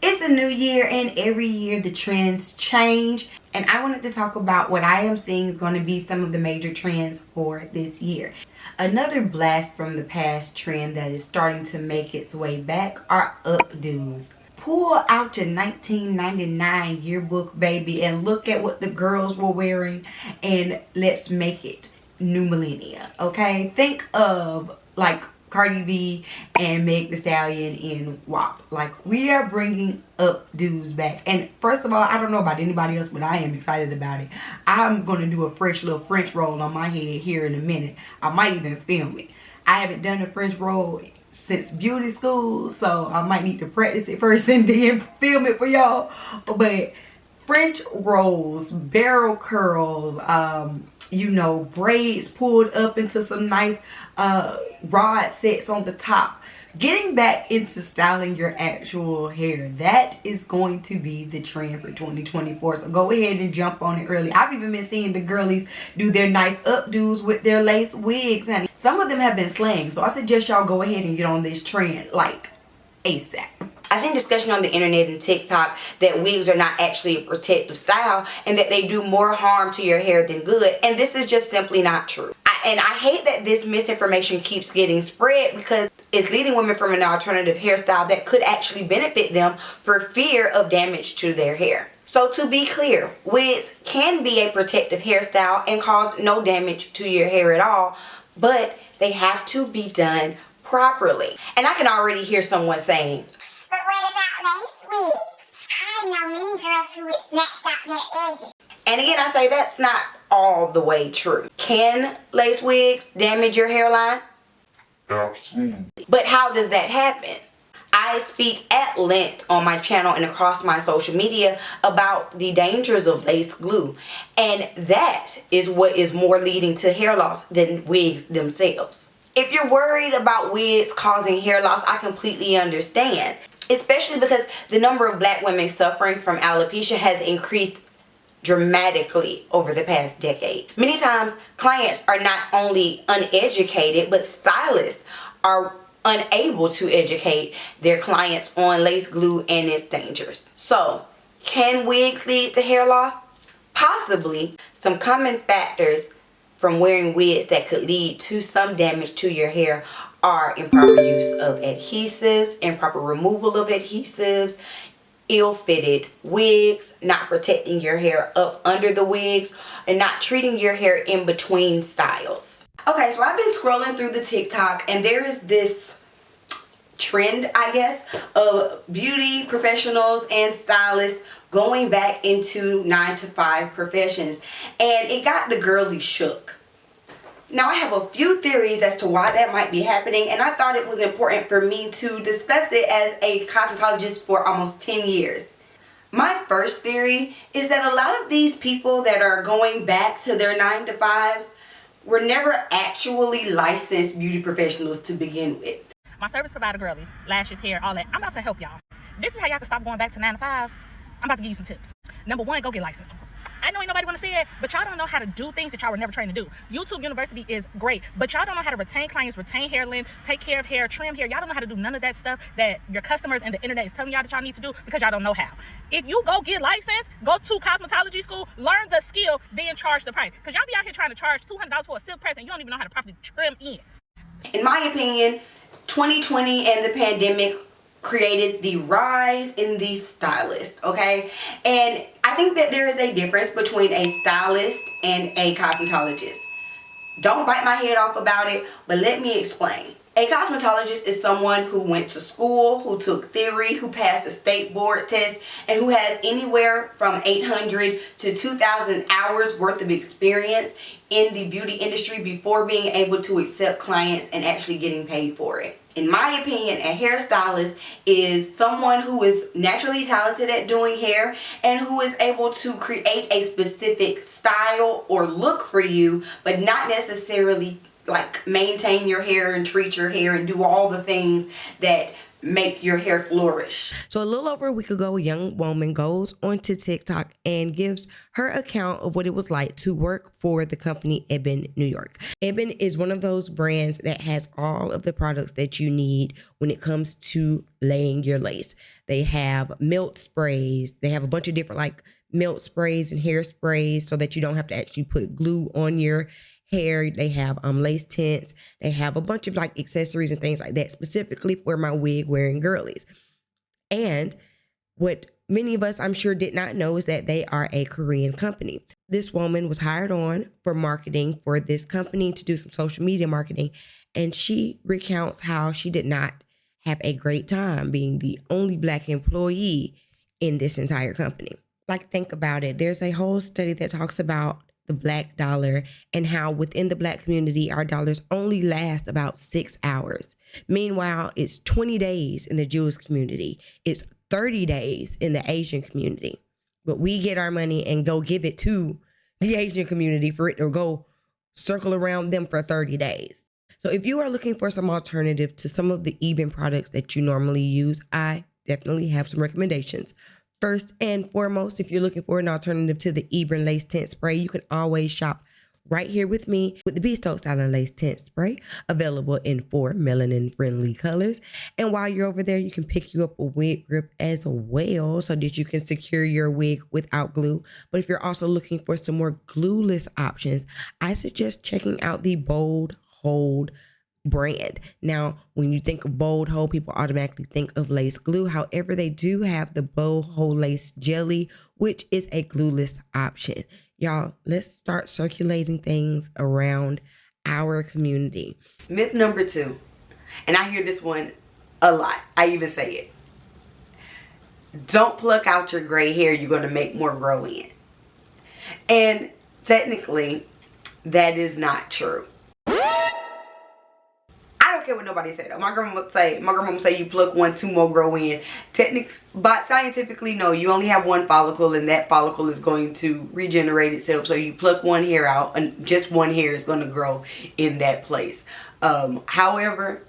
It's a new year, and every year the trends change, and I wanted to talk about what I am seeing is going to be some of the major trends for this year. Another blast from the past trend that is starting to make its way back are updos. Pull out your 1999 yearbook, baby, and look at what the girls were wearing, and let's make it new millennia, okay? Think of like Cardi B and Meg Thee Stallion in WAP. Like, we are bringing updos back. And first of all, I don't know about anybody else, but I am excited about it. I'm going to do a fresh little French roll on my head here in a minute. I might even film it. I haven't done a French roll since beauty school, so I might need to practice it first and then film it for y'all. But French rolls, barrel curls, you know, braids pulled up into some nice rod sets on the top. Getting back into styling your actual hair, that is going to be the trend for 2024. So go ahead and jump on it early. I've even been seeing the girlies do their nice updos with their lace wigs, honey. Some of them have been slaying, so I suggest y'all go ahead and get on this trend like ASAP. I've seen discussion on the internet and TikTok that wigs are not actually a protective style and that they do more harm to your hair than good, and this is just simply not true. And I hate that this misinformation keeps getting spread because it's leading women from an alternative hairstyle that could actually benefit them for fear of damage to their hair. So to be clear, wigs can be a protective hairstyle and cause no damage to your hair at all, but they have to be done properly. And I can already hear someone saying, "But what about lace wigs? I know many girls who would snatch out their edges." and again, I say that's not all the way true. Can lace wigs damage your hairline? Absolutely. But how does that happen? I speak at length on my channel and across my social media about the dangers of lace glue. And that is what is more leading to hair loss than wigs themselves. If you're worried about wigs causing hair loss, I completely understand. Especially because the number of black women suffering from alopecia has increased dramatically over the past decade. Many times, clients are not only uneducated, but stylists are unable to educate their clients on lace glue and its dangers. So, can wigs lead to hair loss? Possibly. Some common factors from wearing wigs that could lead to some damage to your hair are improper use of adhesives, improper removal of adhesives, ill-fitted wigs, not protecting your hair up under the wigs, and not treating your hair in between styles. Okay, so I've been scrolling through the TikTok, and there is this trend, I guess, of beauty professionals and stylists going back into 9-to-5 professions, and it got the girly shook. Now, I have a few theories as to why that might be happening, and I thought it was important for me to discuss it as a cosmetologist for almost 10 years. My first theory is that a lot of these people that are going back to their 9-to-5s were never actually licensed beauty professionals to begin with. My service provider girlies, lashes, hair, all that. I'm about to help y'all. This is how y'all can stop going back to 9-to-5s. I'm about to give you some tips. Number one, go get licensed. I know ain't nobody gonna say it, but y'all don't know how to do things that y'all were never trained to do. YouTube University is great, but y'all don't know how to retain clients, retain hair length, take care of hair, trim hair. Y'all don't know how to do none of that stuff that your customers and the internet is telling y'all that y'all need to do because y'all don't know how. If you go get licensed, go to cosmetology school, learn the skill, then charge the price. Because y'all be out here trying to charge $200 for a silk press and you don't even know how to properly trim ends. In my opinion, 2020 and the pandemic created the rise in the stylist, okay? And I think that there is a difference between a stylist and a cosmetologist. Don't bite my head off about it, but let me explain. A cosmetologist is someone who went to school, who took theory, who passed a state board test, and who has anywhere from 800 to 2,000 hours worth of experience in the beauty industry before being able to accept clients and actually getting paid for it. In my opinion, a hairstylist is someone who is naturally talented at doing hair and who is able to create a specific style or look for you, but not necessarily like maintain your hair and treat your hair and do all the things that make your hair flourish. So a little over a week ago, a young woman goes onto TikTok and gives her account of what it was like to work for the company Eben New York. Eben is one of those brands that has all of the products that you need when it comes to laying your lace. They have melt sprays. They have a bunch of different like melt sprays and hair sprays so that you don't have to actually put glue on your hair. They have lace tints. They have a bunch of like accessories and things like that specifically for my wig wearing girlies. And what many of us I'm sure did not know is that they are a Korean company. This woman was hired on for marketing for this company to do some social media marketing, and she recounts how she did not have a great time being the only Black employee in this entire company. Like, think about it. There's a whole study that talks about the Black dollar and how within the Black community, our dollars only last about 6 hours. Meanwhile, it's 20 days in the Jewish community. It's 30 days in the Asian community. But we get our money and go give it to the Asian community for it to go circle around them for 30 days. So if you are looking for some alternative to some of the Eben products that you normally use, I definitely have some recommendations. First and foremost, if you're looking for an alternative to the Eben Lace Tint Spray, you can always shop right here with me with the Beeuty Talks Lace Tint Spray, available in 4 melanin-friendly colors. And while you're over there, you can pick you up a wig grip as well so that you can secure your wig without glue. But if you're also looking for some more glueless options, I suggest checking out the Bold Hold brand. Now, when you think of Bold Hold, people automatically think of lace glue. However, they do have the Bold Hold lace jelly, which is a glueless option. Y'all, let's start circulating things around our community. Myth number 2, and I hear this one a lot. I even say it. Don't pluck out your gray hair. You're going to make more grow in. And technically, that is not true. I don't care what nobody said. My grandma would say you pluck 1, 2 more grow in. But scientifically, no, you only have 1 follicle, and that follicle is going to regenerate itself. So you pluck 1 hair out, and just 1 hair is going to grow in that place. However,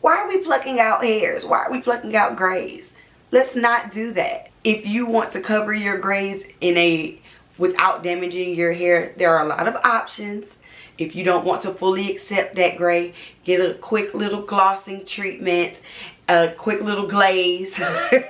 why are we plucking out hairs? Why are we plucking out grays? Let's not do that. If you want to cover your grays without damaging your hair, there are a lot of options. If you don't want to fully accept that gray, get a quick little glossing treatment, a quick little glaze, something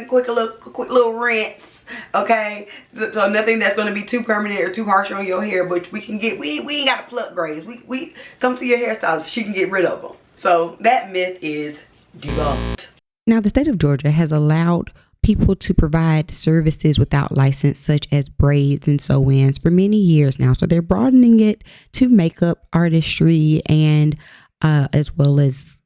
quick, a quick little rinse. Okay, so nothing that's going to be too permanent or too harsh on your hair. But we ain't got to pluck grays. We come to your hairstylist, she can get rid of them. So that myth is debunked. Now, the state of Georgia has allowed people to provide services without license, such as braids and sew-ins, for many years now. So they're broadening it to makeup artistry and as well as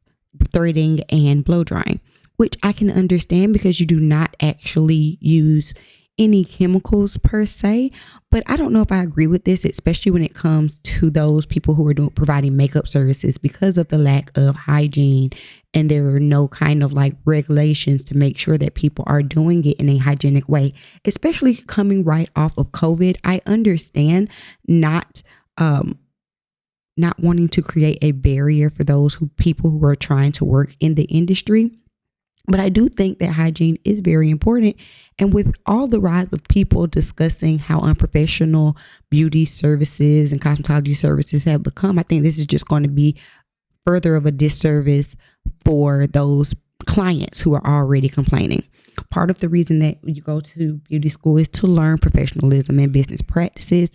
threading and blow drying, which I can understand because you do not actually use any chemicals per se. But I don't know if I agree with this, especially when it comes to those people who are providing makeup services, because of the lack of hygiene, and there are no kind of like regulations to make sure that people are doing it in a hygienic way, especially coming right off of COVID. I understand not wanting to create a barrier for those people who are trying to work in the industry. But I do think that hygiene is very important. And with all the rise of people discussing how unprofessional beauty services and cosmetology services have become, I think this is just going to be further of a disservice for those clients who are already complaining. Part of the reason that you go to beauty school is to learn professionalism and business practices.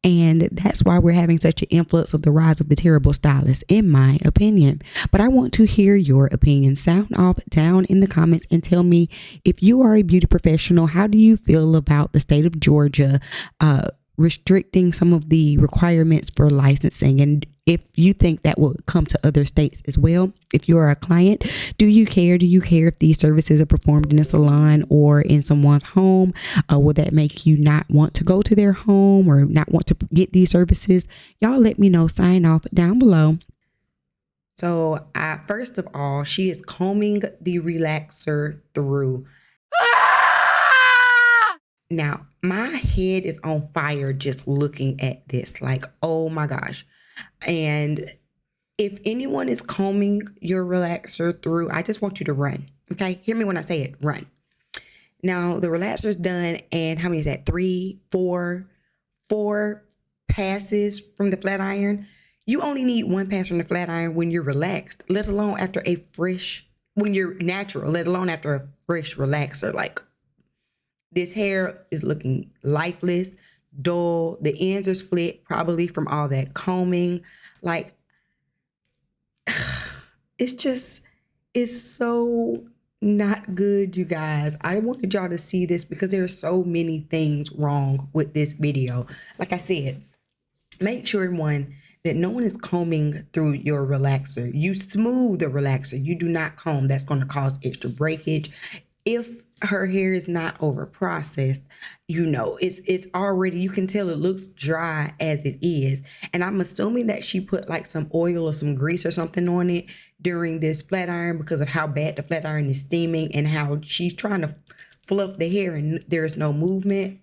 And that's why we're having such an influx of the rise of the terrible stylists, in my opinion. But I want to hear your opinion. Sound off down in the comments and tell me, if you are a beauty professional, how do you feel about the state of Georgia restricting some of the requirements for licensing? And if you think that will come to other states as well. If you're a client, do you care? Do you care if these services are performed in a salon or in someone's home? Will that make you not want to go to their home or not want to get these services? Y'all let me know. Sign off down below. So first of all, she is combing the relaxer through. Now, my head is on fire just looking at this. Like, oh my gosh. And If anyone is combing your relaxer through, I just want you to run. Okay? Hear me when I say it. Run. Now, the relaxer's done, and how many is that? 3, 4 passes from the flat iron. You only need 1 pass from the flat iron when you're relaxed, let alone after when you're natural, let alone after a fresh relaxer. Like, this hair is looking lifeless, dull. The ends are split, probably from all that combing. Like, it's so not good, you guys. I wanted y'all to see this because there are so many things wrong with this video. Like I said, make sure, one, that no one is combing through your relaxer. You smooth the relaxer. You do not comb. That's going to cause extra breakage. If her hair is not over processed, it's already, you can tell it looks dry as it is. And I'm assuming that she put like some oil or some grease or something on it during this flat iron because of how bad the flat iron is steaming and how she's trying to fluff the hair and there's no movement.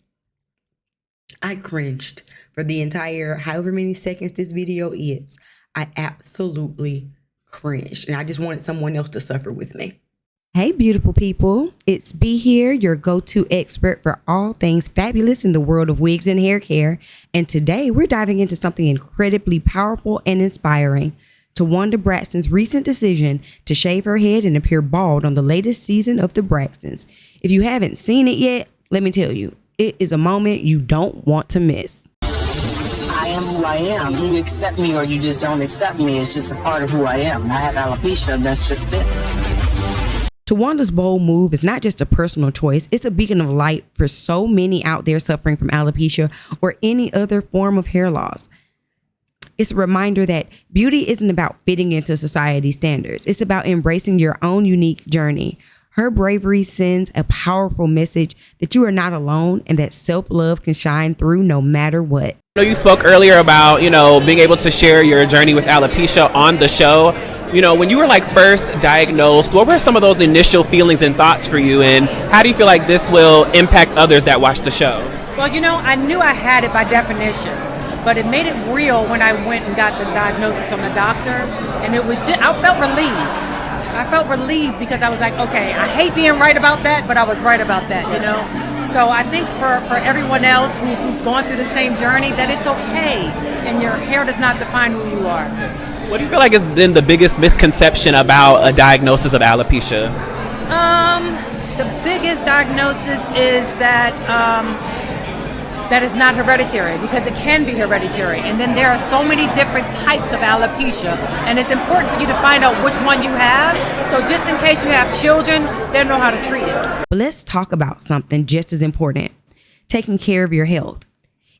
I cringed for the entire however many seconds this video is. I absolutely cringed, and I just wanted someone else to suffer with me. Hey, beautiful people. It's B here, your go-to expert for all things fabulous in the world of wigs and hair care. And today we're diving into something incredibly powerful and inspiring. Tawanda Braxton's recent decision to shave her head and appear bald on the latest season of The Braxtons. If you haven't seen it yet, let me tell you, it is a moment you don't want to miss. I am who I am. You accept me or you just don't accept me. It's just a part of who I am. I have alopecia, and that's just it. Tawanda's bold move is not just a personal choice, it's a beacon of light for so many out there suffering from alopecia or any other form of hair loss. It's a reminder that beauty isn't about fitting into society's standards. It's about embracing your own unique journey. Her bravery sends a powerful message that you are not alone and that self-love can shine through no matter what. I know you spoke earlier about, being able to share your journey with alopecia on the show. When you were first diagnosed, what were some of those initial feelings and thoughts for you, and how do you feel like this will impact others that watch the show? Well, I knew I had it by definition, but it made it real when I went and got the diagnosis from the doctor, and it was I felt relieved. I felt relieved because I was like, okay, I hate being right about that, but I was right about that, So I think for everyone else who's gone through the same journey, that it's okay, and your hair does not define who you are. What do you feel like has been the biggest misconception about a diagnosis of alopecia? The biggest diagnosis is that that is not hereditary, because it can be hereditary. And then there are so many different types of alopecia, and it's important for you to find out which one you have. So just in case you have children, they'll know how to treat it. But let's talk about something just as important: taking care of your health.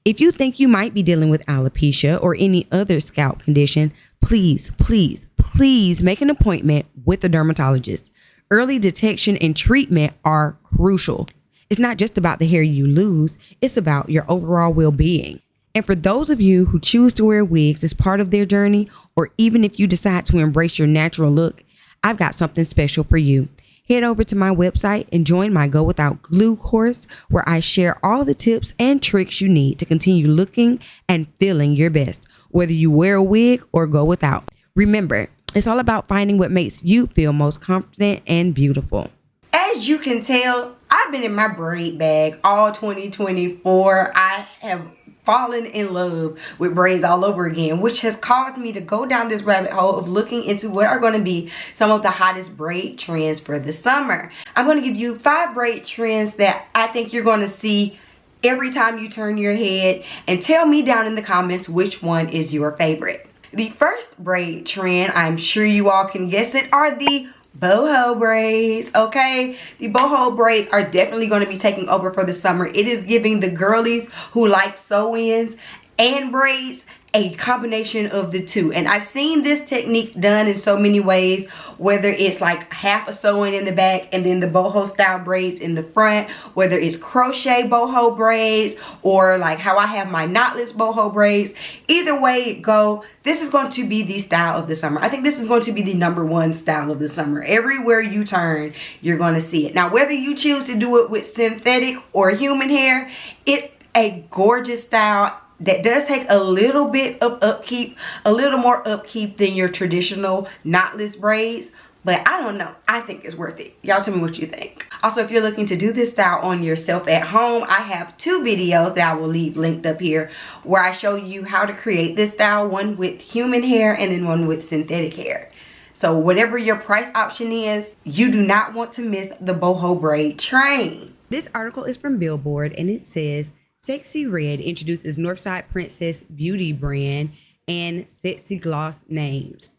If you think you might be dealing with alopecia or any other scalp condition, please, please, please make an appointment with a dermatologist. Early detection and treatment are crucial. It's not just about the hair you lose, it's about your overall well-being. And for those of you who choose to wear wigs as part of their journey, or even if you decide to embrace your natural look, I've got something special for you. Head over to my website and join my Go Without Glue course, where I share all the tips and tricks you need to continue looking and feeling your best, whether you wear a wig or go without. Remember, it's all about finding what makes you feel most confident and beautiful. As you can tell, I've been in my braid bag all 2024. I have fallen in love with braids all over again, which has caused me to go down this rabbit hole of looking into what are going to be some of the hottest braid trends for the summer. I'm going to give you 5 braid trends that I think you're going to see every time you turn your head, and tell me down in the comments which one is your favorite. The first braid trend, I'm sure you all can guess it, are the boho braids. Okay, the boho braids are definitely going to be taking over for the summer. It is giving the girlies who like sew-ins and braids a combination of the two. And I've seen this technique done in so many ways, whether it's like half a sew-in in the back and then the boho style braids in the front, whether it's crochet boho braids or like how I have my knotless boho braids. Either way it go, this is going to be the style of the summer. I think this is going to be the #1 style of the summer. Everywhere you turn, you're going to see it. Now, whether you choose to do it with synthetic or human hair, it's a gorgeous style. that does take a little bit of upkeep, a little more upkeep than your traditional knotless braids. But I don't know, I think it's worth it. Y'all tell me what you think. Also, if you're looking to do this style on yourself at home, I have 2 videos that I will leave linked up here where I show you how to create this style, one with human hair and then one with synthetic hair. So whatever your price option is, you do not want to miss the boho braid train. This article is from Billboard and it says, Sexy Red introduces Northside Princess beauty brand and Sexy Gloss names.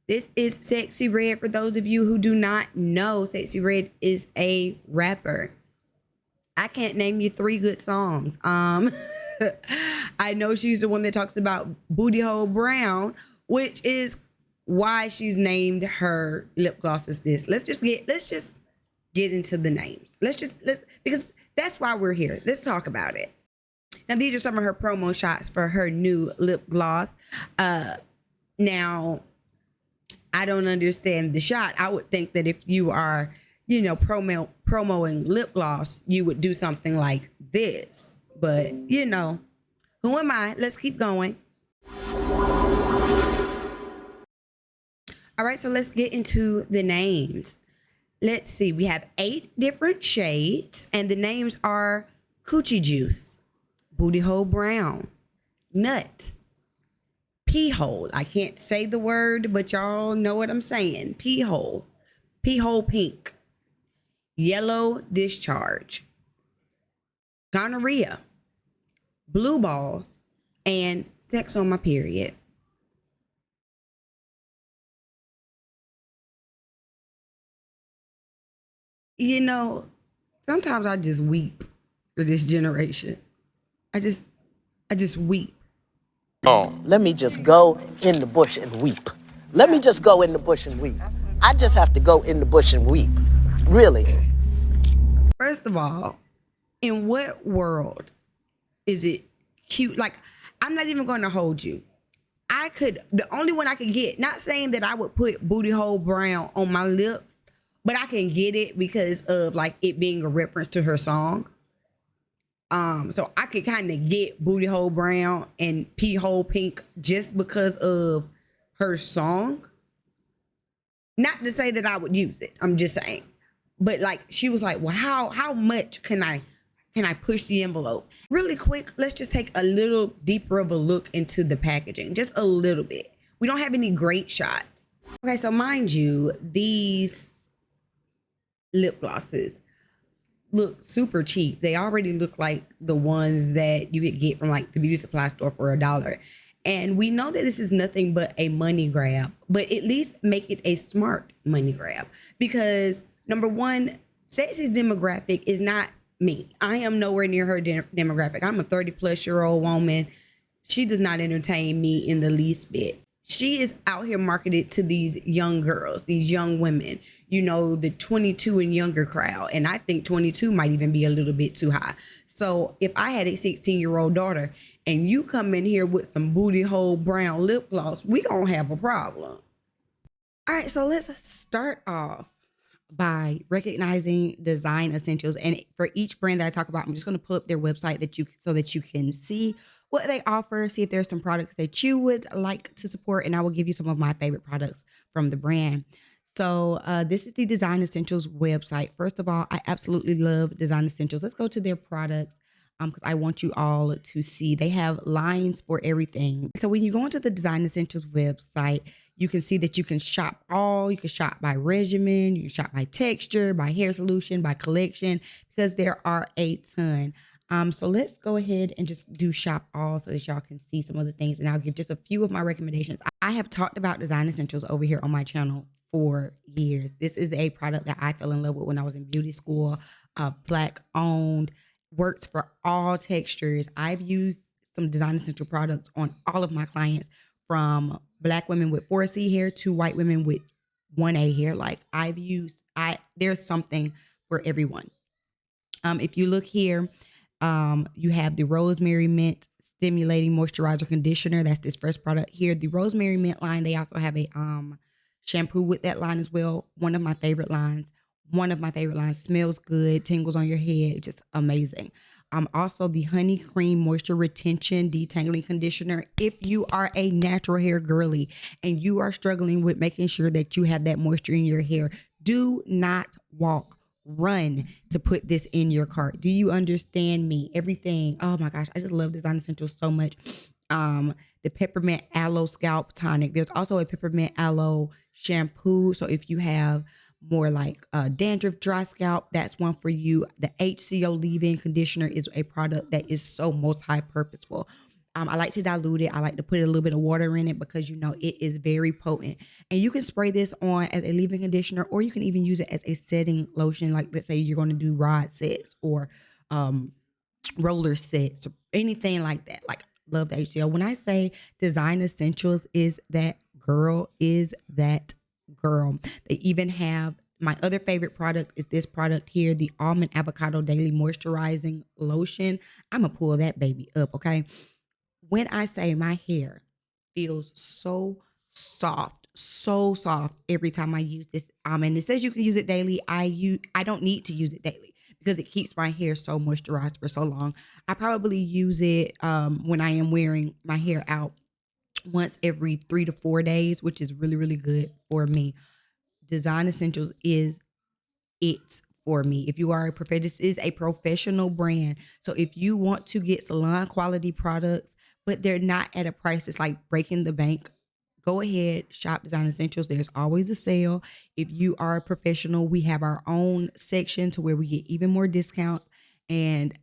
This is Sexy Red. For those of you who do not know, Sexy Red is a rapper. I can't name you 3 good songs. I know she's the one that talks about booty hole brown, which is why she's named her lip gloss as this. Let's just get into the names. Because that's why we're here. Let's talk about it. Now, these are some of her promo shots for her new lip gloss. Now, I don't understand the shot. I would think that if you are, promoting lip gloss, you would do something like this. But, who am I? Let's keep going. All right, so let's get into the names. Let's see. We have 8 different shades, and the names are Coochie Juice, Booty Hole Brown, Nut, Pee Hole. I can't say the word, but y'all know what I'm saying. Pee Hole Pink, Yellow Discharge, Gonorrhea, Blue Balls, and Sex on My Period. Sometimes I just weep for this generation. I just weep. Oh, let me just go in the bush and weep. Let me just go in the bush and weep. I just have to go in the bush and weep. Really. First of all, in what world is it cute? Like, I'm not even going to hold you. The only one I could get, not saying that I would put booty hole brown on my lips, but I can get it because of like it being a reference to her song. So I could kind of get booty hole brown and pee hole pink just because of her song. Not to say that I would use it. I'm just saying. But like she was like, well, how much can I push the envelope? Really quick, let's just take a little deeper of a look into the packaging. Just a little bit. We don't have any great shots. Okay, so mind you, these lip glosses look super cheap. They already look like the ones that you could get from like the beauty supply store for $1. And we know that this is nothing but a money grab, but at least make it a smart money grab. Because number one, Sexy's demographic is not me. I am nowhere near her demographic. I'm a 30-plus-year-old woman. She does not entertain me in the least bit. She is out here marketed to these young girls, these young women, the 22 and younger crowd. And I think 22 might even be a little bit too high. So if I had a 16-year-old daughter and you come in here with some booty hole brown lip gloss, we gonna have a problem. All right, so let's start off by recognizing design essentials. And for each brand that I talk about, I'm just gonna pull up their website so that you can see what they offer, see if there's some products that you would like to support, and I will give you some of my favorite products from the brand. So this is the Design Essentials website. First of all, I absolutely love Design Essentials. Let's go to their products because I want you all to see. They have lines for everything. So when you go into the Design Essentials website, you can see that you can shop you can shop by regimen, you can shop by texture, by hair solution, by collection, because there are a ton. So let's go ahead and just do shop all so that y'all can see some of the things. And I'll give just a few of my recommendations. I have talked about Design Essentials over here on my channel for years. This is a product that I fell in love with when I was in beauty school, Black owned, works for all textures. I've used some Design Essential products on all of my clients, from Black women with 4C hair to white women with 1A hair. Like there's something for everyone. If you look here, you have the Rosemary Mint Stimulating Moisturizer Conditioner. That's this first product here. The Rosemary Mint line, they also have a shampoo with that line as well. One of my favorite lines. Smells good, tingles on your head, just amazing. Also the honey cream moisture retention detangling conditioner. If you are a natural hair girly and you are struggling with making sure that you have that moisture in your hair, do not walk, run to put this in your cart. Do you understand me? Everything. Oh my gosh, I just love Design Essentials so much. The peppermint aloe scalp tonic. There's also a peppermint aloe shampoo. So if you have more like dandruff, dry scalp, that's one for you. The HCO leave-in conditioner is a product that is so multi-purposeful. I like to dilute it. I like to put a little bit of water in it because you know it is very potent. And you can spray this on as a leave-in conditioner, or you can even use it as a setting lotion. Like let's say you're going to do rod sets or roller sets or anything like that. Like love the HCO. When I say Design Essentials is that girl, They even have my other favorite product is this product here, the Almond Avocado Daily Moisturizing Lotion. I'm gonna pull that baby up, okay? When I say my hair feels so soft every time I use this. And it says you can use it daily. I don't need to use it daily because it keeps my hair so moisturized for so long. I probably use it when I am wearing my hair out once every 3 to 4 days, which is really, really good for me. Design Essentials is it for me. If you are a professional, this is a professional brand. So if you want to get salon quality products, but they're not at a price that's like breaking the bank, go ahead, shop Design Essentials. There's always a sale. If you are a professional, we have our own section to where we get even more discounts. And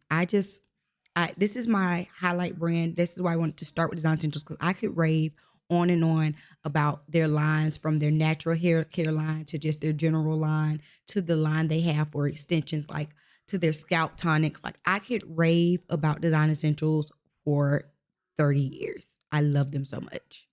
this is my highlight brand. This is why I wanted to start with Design Essentials because I could rave on and on about their lines, from their natural hair care line to just their general line to the line they have for extensions, like to their scalp tonics. Like I could rave about Design Essentials for 30 years. I love them so much.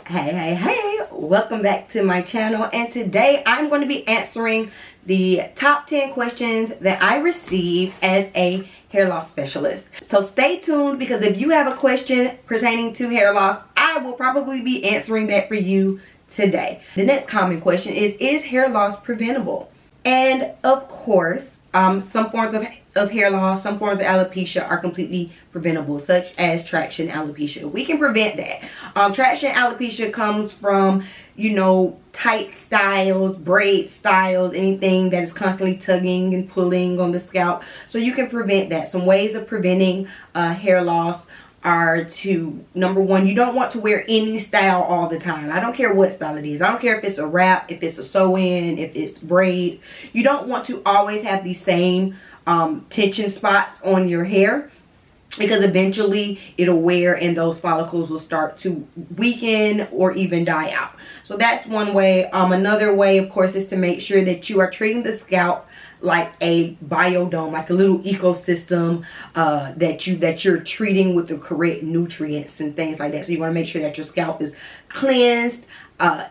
Hey, welcome back to my channel, and today I'm going to be answering the top 10 questions that I receive as a hair loss specialist. So stay tuned, because if you have a question pertaining to hair loss, I will probably be answering that for you today. The next common question is hair loss preventable? And of course, some forms of hair loss, some forms of alopecia are completely preventable, such as traction alopecia. We can prevent that. Traction alopecia comes from, tight styles, braid styles, anything that is constantly tugging and pulling on the scalp. So you can prevent that. Some ways of preventing hair loss are to, number one, you don't want to wear any style all the time. I don't care what style it is. I don't care if it's a wrap, if it's a sew-in, if it's braids. You don't want to always have the same tension spots on your hair, because eventually it'll wear and those follicles will start to weaken or even die out. So that's one way. Another way, of course, is to make sure that you are treating the scalp like a biodome, like a little ecosystem that you're treating with the correct nutrients and things like that. So you want to make sure that your scalp is cleansed,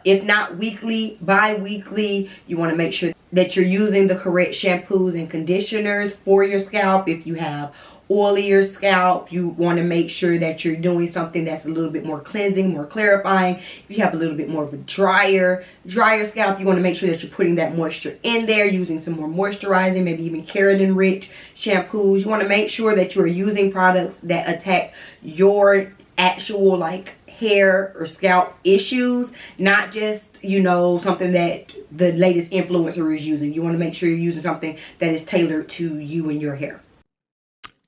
if not weekly, bi-weekly. You want to make sure that you're using the correct shampoos and conditioners for your scalp. If you have oilier scalp, you want to make sure that you're doing something that's a little bit more cleansing, more clarifying. If you have a little bit more of a drier scalp, you want to make sure that you're putting that moisture in there, using some more moisturizing, maybe even keratin rich shampoos. You want to make sure that you're using products that attack your actual like hair or scalp issues, not just something that the latest influencer is using. You want to make sure you're using something that is tailored to you and your hair.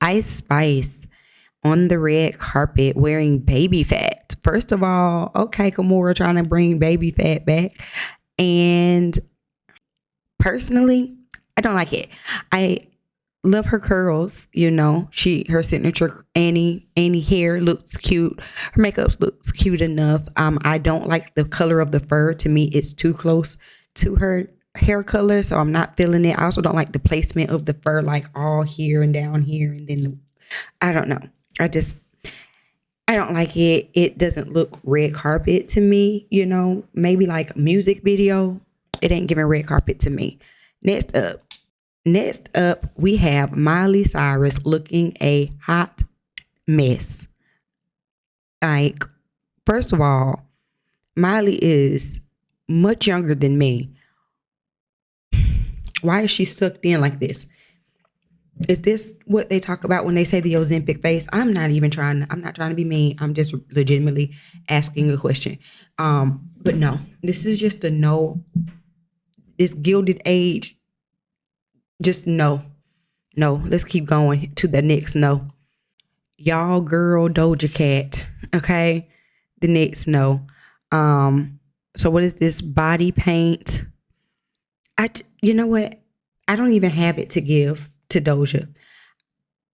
Ice Spice on the red carpet wearing baby fat. First of all, okay, Kimura trying to bring baby fat back. And personally, I don't like it. I love her curls, her signature Annie hair looks cute. Her makeup looks cute enough. I don't like the color of the fur. To me, it's too close to her hair color, so I'm not feeling it. I also don't like the placement of the fur, like all here and down here, and then I don't know. I don't like it. It doesn't look red carpet to me, maybe like music video. It ain't giving red carpet to me. Next up, we have Miley Cyrus looking a hot mess. Like, first of all, Miley is much younger than me. Why is she sucked in like this? Is this what they talk about when they say the Ozempic face? I'm not trying to be mean. I'm just legitimately asking a question. But no, this is just a no. This gilded age, just no. No, let's keep going to the next no. Y'all girl Doja Cat. Okay. The next no. So what is this? Body paint. You know what? I don't even have it to give to Doja.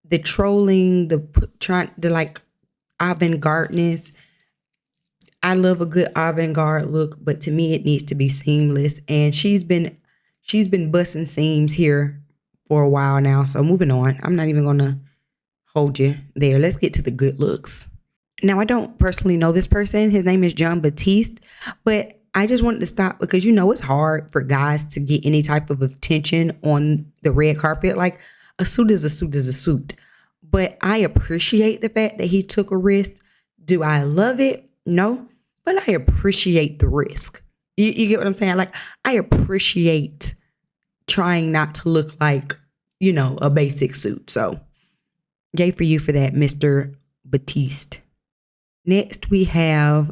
The trolling, the like avant-gardeness. I love a good avant-garde look, but to me it needs to be seamless. And she's been busting seams here for a while now. So moving on. I'm not even gonna hold you there. Let's get to the good looks. Now I don't personally know this person. His name is Jon Batiste, but I just wanted to stop because it's hard for guys to get any type of attention on the red carpet. Like a suit is a suit is a suit. But I appreciate the fact that he took a risk. Do I love it? No. But I appreciate the risk. You get what I'm saying? Like I appreciate trying not to look like, a basic suit. So yay for you for that, Mr. Batiste. Next we have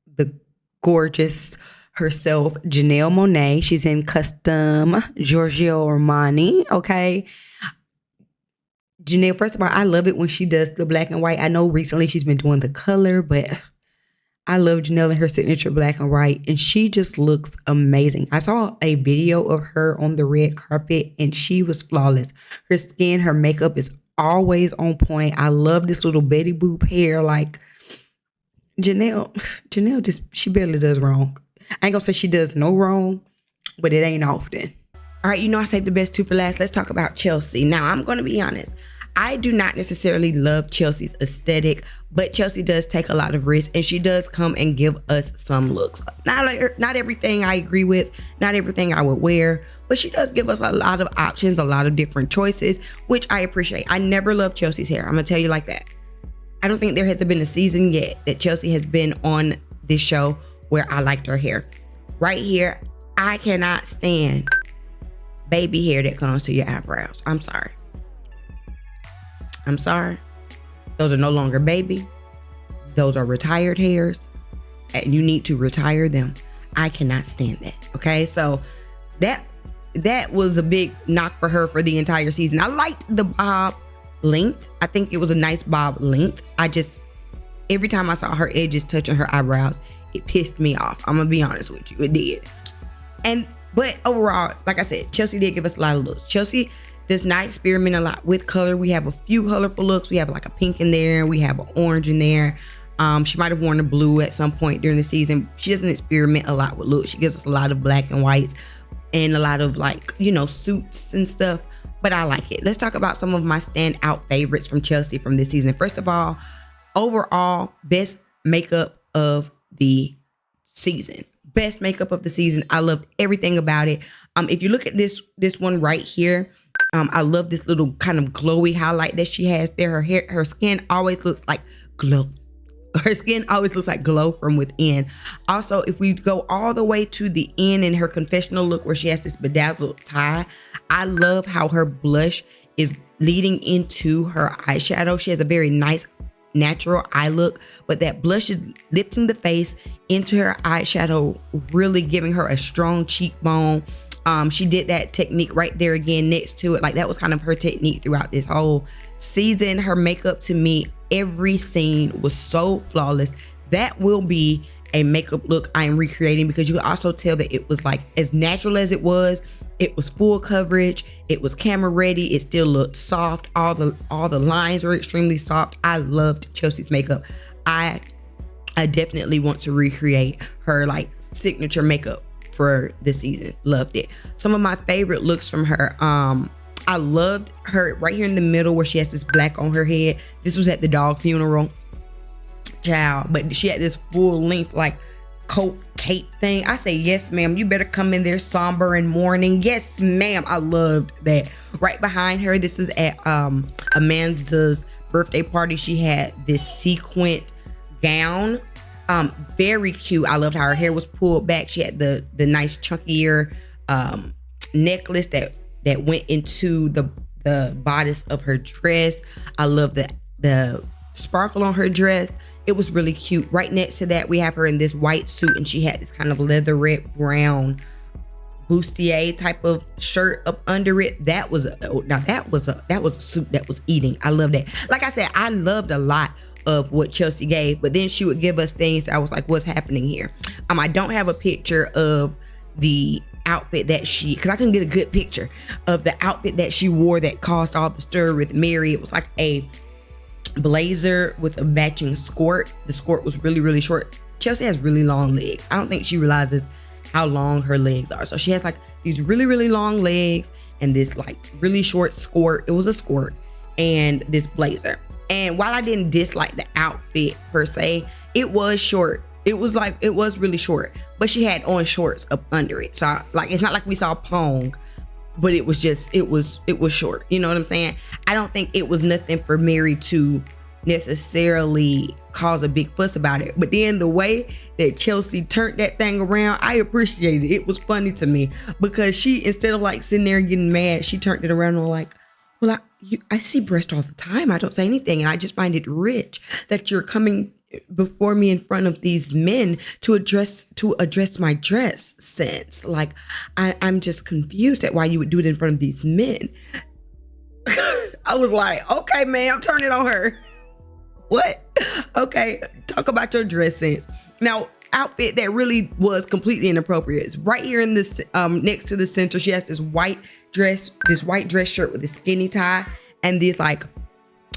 the gorgeous herself, Janelle Monáe. She's in custom Giorgio Armani. Okay. Janelle, first of all, I love it when she does the black and white. I know recently she's been doing the color, but I love Janelle and her signature black and white, and she just looks amazing. I saw a video of her on the red carpet, and she was flawless. Her skin, her makeup is always on point. I love this little Betty Boop hair. Like Janelle she barely does wrong. I ain't gonna say she does no wrong, but it ain't often. All right, I saved the best two for last. Let's talk about Chelsea. Now, I'm gonna be honest. I do not necessarily love Chelsea's aesthetic, but Chelsea does take a lot of risks, and she does come and give us some looks. Not everything I agree with, not everything I would wear, but she does give us a lot of options, a lot of different choices, which I appreciate. I never loved Chelsea's hair. I'm gonna tell you like that. I don't think there has been a season yet that Chelsea has been on this show where I liked her hair. Right here, I cannot stand baby hair that comes to your eyebrows. I'm sorry. Those are no longer baby. Those are retired hairs, and you need to retire them. I cannot stand that. Okay, so that was a big knock for her for the entire season. I liked the bob length. I think it was a nice bob length. Every time I saw her edges touching her eyebrows, it pissed me off. I'm gonna be honest with you, it did. But overall, like I said, Chelsea did give us a lot of looks. Chelsea does not experiment a lot with color. We have a few colorful looks. We have like a pink in there. We have an orange in there. She might have worn a blue at some point during the season. She doesn't experiment a lot with looks. She gives us a lot of black and whites and a lot of suits and stuff. But I like it. Let's talk about some of my standout favorites from Chelsea from this season. First of all, overall, best makeup of the season. Best makeup of the season. I loved everything about it. If you look at this one right here, I love this little kind of glowy highlight that she has there. Her skin always looks like glow. Her skin always looks like glow from within. Also, if we go all the way to the end in her confessional look where she has this bedazzled tie, I love how her blush is leading into her eyeshadow. She has a very nice natural eye look, but that blush is lifting the face into her eyeshadow, really giving her a strong cheekbone. She did that technique right there again next to it. Like that was kind of her technique throughout this whole season. Her makeup, to me, every scene was so flawless. That will be a makeup look I am recreating, because you can also tell that it was like as natural as it was full coverage, it was camera ready, it still looked soft, all the lines were extremely soft. I loved Chelsea's makeup. I definitely want to recreate her like signature makeup for this season. Loved it. Some of my favorite looks from her, I loved her right here in the middle where she has this black on her head. This was at the dog funeral, child, but she had this full length like coat cape thing. I say, yes ma'am, you better come in there somber and mourning. Yes ma'am. I loved that. Right behind her, this is at Amanda's birthday party. She had this sequin gown, very cute. I loved how her hair was pulled back. She had the nice chunkier necklace that went into the the bodice of her dress. I love the sparkle on her dress. It was really cute. Right next to that, we have her in this white suit, and she had this kind of leatherette brown bustier type of shirt up under it. That was a suit that was eating. I love that. Like I said, I loved a lot of what Chelsea gave, but then she would give us things. I was like, what's happening here? I don't have a picture of the outfit that because I couldn't get a good picture of the outfit that she wore that caused all the stir with Mary. It was like a blazer with a matching skirt. The skirt was really, really short. Chelsea has really long legs. I don't think she realizes how long her legs are. So she has like these really, really long legs and this like really short skirt. It was a skirt and this blazer. And while I didn't dislike the outfit per se, it was short. It was really short, but she had on shorts up under it. So it's not like we saw Pong, but it was short. You know what I'm saying? I don't think it was nothing for Mary to necessarily cause a big fuss about it. But then the way that Chelsea turned that thing around, I appreciated it. It was funny to me because she, instead of like sitting there getting mad, she turned it around and like, well, I see breast all the time. I don't say anything. And I just find it rich that you're coming before me in front of these men to address my dress sense. Like, I'm just confused at why you would do it in front of these men. I was like, okay, ma'am, turn it on her. What? Okay, talk about your dress sense. Now, outfit that really was completely inappropriate is right here in this next to the center. She has this white dress shirt with a skinny tie and this like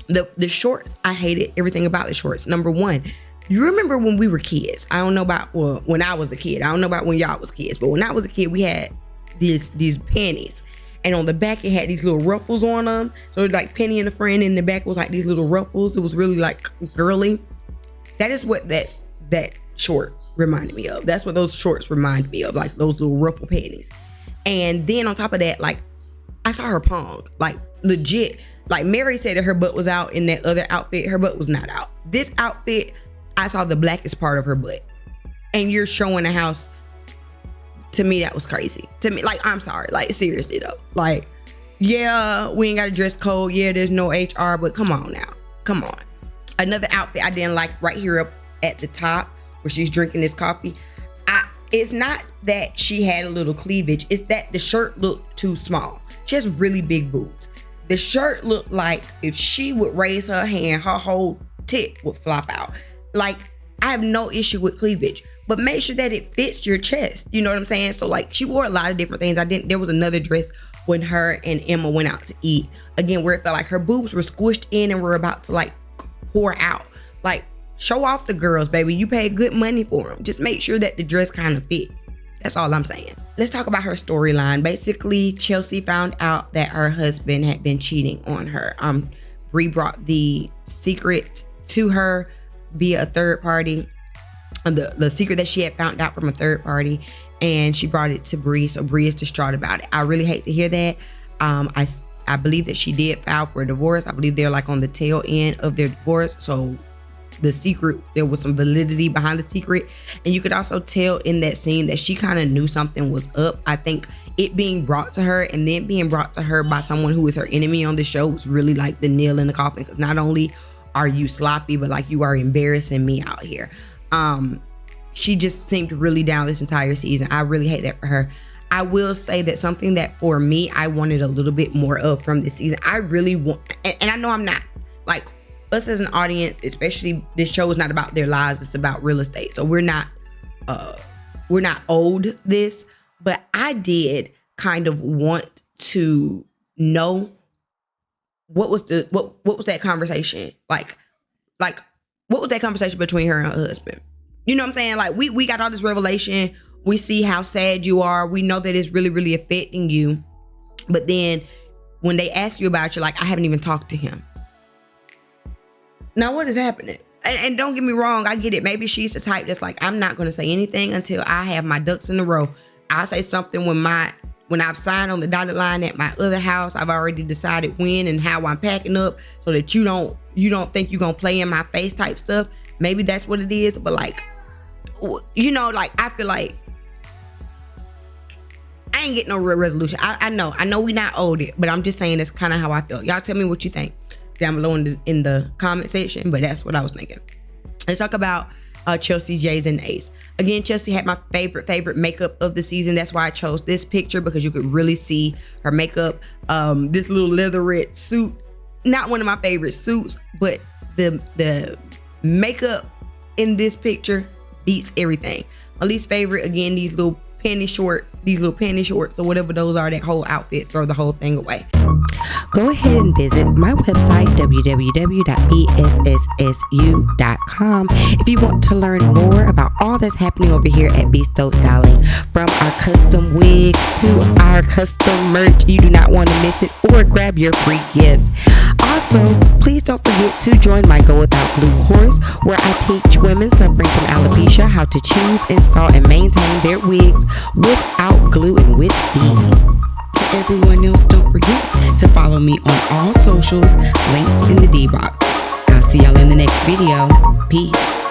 the shorts. I hated everything about the shorts. Number one, you remember when we were kids? I don't know about when I was a kid. I don't know about when y'all was kids, but when I was a kid, we had these panties. And on the back, it had these little ruffles on them. So it was like Penny and the Friend. In the back was like these little ruffles. It was really like girly. That is what that short reminded me of. That's what those shorts remind me of, like those little ruffle panties. And then on top of that, like I saw her Pong, like legit. Like Mary said that her butt was out in that other outfit. Her butt was not out. This outfit, I saw the blackest part of her butt. And you're showing the house. To me, that was crazy. To me, like, I'm sorry. Like, seriously, though. Like, yeah, we ain't got a dress code. Yeah, there's no HR, but come on now. Come on. Another outfit I didn't like right here up at the top where she's drinking this coffee. It's not that she had a little cleavage. It's that the shirt looked too small. She has really big boobs. The shirt looked like if she would raise her hand, her whole tit would flop out. Like, I have no issue with cleavage, but make sure that it fits your chest. You know what I'm saying? So like she wore a lot of different things. There was another dress when her and Emma went out to eat. Again, where it felt like her boobs were squished in and were about to like pour out. Like, show off the girls, baby. You paid good money for them. Just make sure that the dress kind of fits. That's all I'm saying. Let's talk about her storyline. Basically, Chelsea found out that her husband had been cheating on her. Bree brought the secret to her via a third party. The secret that she had found out from a third party, and she brought it to Bree. So Bree is distraught about it. I really hate to hear that. I believe that she did file for a divorce. I believe they're like on the tail end of their divorce. So the secret, there was some validity behind the secret. And you could also tell in that scene that she kind of knew something was up. I think it being brought to her and then being brought to her by someone who is her enemy on the show was really like the nail in the coffin. Because not only are you sloppy, but like you are embarrassing me out here. She just seemed really down this entire season. I really hate that for her. I will say that something that for me, I wanted a little bit more of from this season. I really want, and I know I'm not, like us as an audience, especially this show is not about their lives. It's about real estate. So we're not owed this, but I did kind of want to know what was that conversation? Like what was that conversation between her and her husband? You know what I'm saying? Like we got all this revelation. We see how sad you are. We know that it's really, really affecting you. But then when they ask you about it, you're like, I haven't even talked to him. Now what is happening? And don't get me wrong, I get it. Maybe she's the type that's like, I'm not going to say anything until I have my ducks in a row. I'll say something when I've signed on the dotted line at my other house. I've already decided when and how I'm packing up so that you don't think you're going to play in my face type stuff. Maybe that's what it is. But like, you know, like I feel like I ain't getting no real resolution. I know we not old yet, but I'm just saying that's kind of how I felt. Y'all tell me what you think down below in the comment section, but that's what I was thinking. Let's talk about Chelsea, J's, and Ace. Again, Chelsea had my favorite makeup of the season. That's why I chose this picture, because you could really see her makeup. This little leatherette suit, not one of my favorite suits, but the makeup in this picture beats everything. My least favorite, again, these little panty shorts or whatever those are, that whole outfit, throw the whole thing away. Go ahead and visit my website, www.bssu.com, if you want to learn more about all that's happening over here at Stokes Styling, from our custom wigs to our custom merch. You do not want to miss it, or grab your free gift. Also, please don't forget to join my Go Without Glue course, where I teach women suffering from alopecia how to choose, install, and maintain their wigs without glue and with ease. To everyone else, don't forget to follow me on all socials, links in the D box. I'll see y'all in the next video. Peace.